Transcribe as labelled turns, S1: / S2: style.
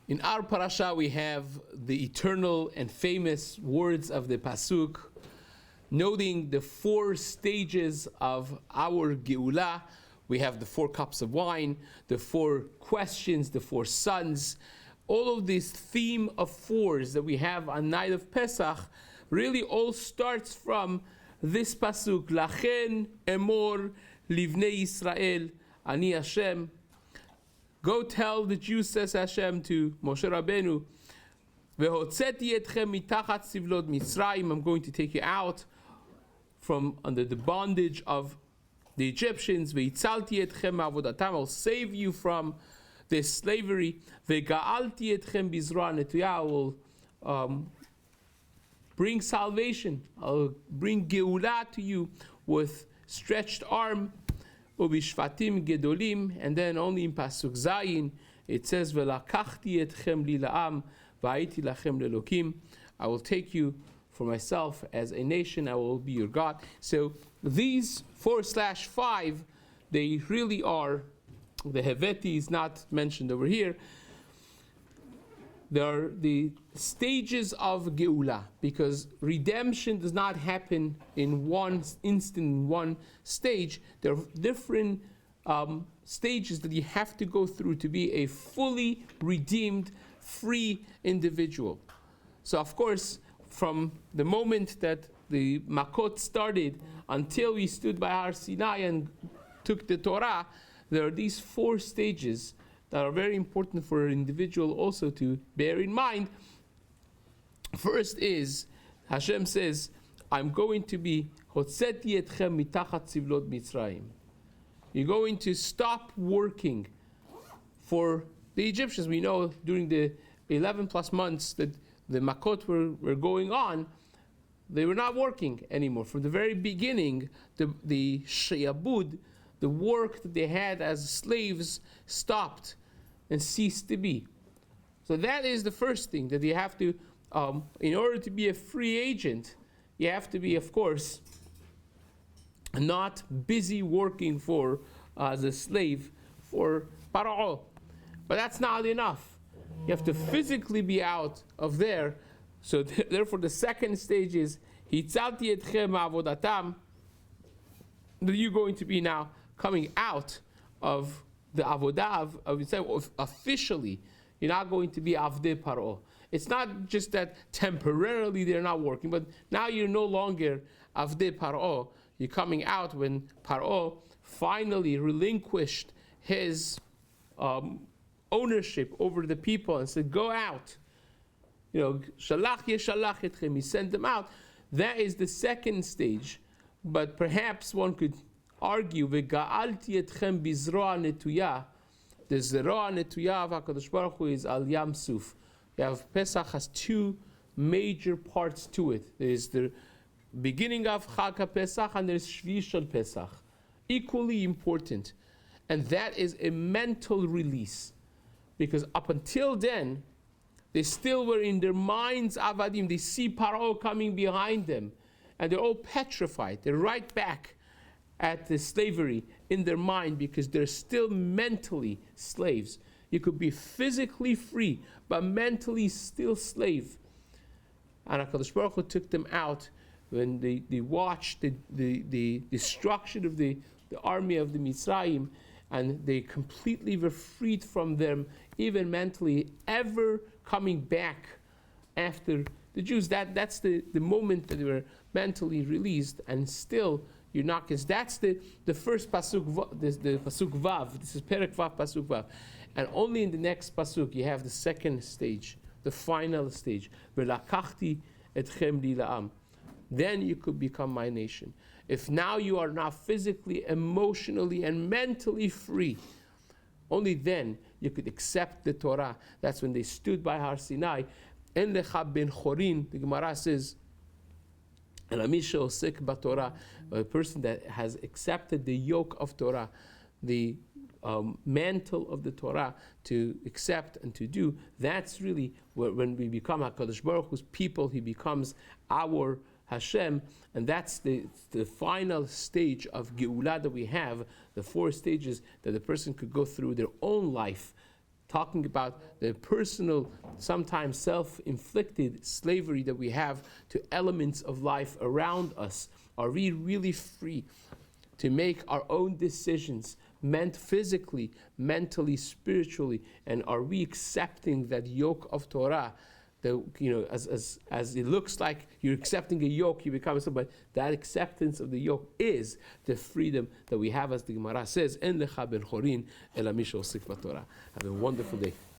S1: In our parasha, we have the eternal and famous words of the pasuk, noting the 4 stages of our Geula. We have the 4 cups of wine, the 4 questions, the 4 sons. All of this theme of 4s that we have on night of Pesach really all starts from this pasuk, Lachen emor livnei Yisrael, ani Hashem. Go tell the Jews, says Hashem to Moshe Rabbeinu, Vehotzeti etchem mitachat sivlot Mitzrayim. I'm going to take you out from under the bondage of the Egyptians. Veitzalti etchem avodatam. I'll save you from this slavery. Vega'alti etchem bizroa netuya. I will bring salvation. I'll bring Geula to you with stretched arm. Ubishvatim gedolim, and then only in pasuk zayin it says velakachti etchem li la'am va'iti lachem lelokim. I will take you for myself as a nation. I will be your God. So these 4/5, they really are. The Heveti is not mentioned over here. They are the stages of Geula, because redemption does not happen in one instant, in one stage. There are different stages that you have to go through to be a fully redeemed, free individual. So of course, from the moment that the Makot started until we stood by Har Sinai and took the Torah, there are these 4 stages that are very important for an individual also to bear in mind. First is, Hashem says, I'm going to be Hotzeti etchem mitachat sivlot Mitzrayim. You're going to stop working for the Egyptians. We know during the 11 plus months that the Makot were going on, they were not working anymore. From the very beginning, the Sheyabud, the work that they had as slaves, stopped and ceased to be. So that is the first thing, that you have to, in order to be a free agent, you have to be, of course, not busy working for, as a slave for Paro. But that's not enough. You have to physically be out of there. So therefore the second stage is, Hitzalti etchem avodatam, that you're going to be now coming out of the avodah of officially. You're not going to be avdei paro. It's not just that temporarily they're not working, but now you're no longer avdei paro. You're coming out when Paro finally relinquished his ownership over the people and said, go out. You know, shalach yeshalach etchem. He sent them out. That is the second stage. But perhaps one could argue, Vega'alti etchem bizroa netuya. The zeroa netuya of HaKadosh Baruch Hu is al Yam Suf. You have Pesach has 2 major parts to it. There is the beginning of Chag HaPesach and there is Shvi Shel Pesach. Equally important. And that is a mental release. Because up until then, they still were in their minds avadim. They see Paro coming behind them. And they're all petrified. They're right back at the slavery in their mind because they're still mentally slaves. You could be physically free, but mentally still slave. And HaKadosh Baruch Hu took them out when they watched the destruction of the army of the Mitzrayim, and they completely were freed from them, even mentally, ever coming back after the Jews. That's the moment that they were mentally released, and still you're not, because that's the first pasuk, the pasuk vav. This is perek vav, pasuk vav, and only in the next pasuk you have the second stage, the final stage. Velakachti etchem li la'am. Then you could become my nation. If now you are not physically, emotionally, and mentally free, only then you could accept the Torah. That's when they stood by Har Sinai. En lecha ben chorin, the Gemara says, and Amisha osek b'Torah, a person that has accepted the yoke of Torah, the mantle of the Torah to accept and to do, that's really when we become HaKadosh Baruch Hu's people. He becomes our Hashem, and that's the final stage of Geula that we have, the 4 stages that the person could go through their own life talking about the personal, sometimes self-inflicted slavery that we have to elements of life around us. Are we really free to make our own decisions, meant physically, mentally, spiritually, and are we accepting that yoke of Torah? That, as it looks like you're accepting a yoke, you become somebody. That acceptance of the yoke is the freedom that we have, as the Gemara says, "En lecha ben chorin ela mi she'osik b'Torah." Have a wonderful day.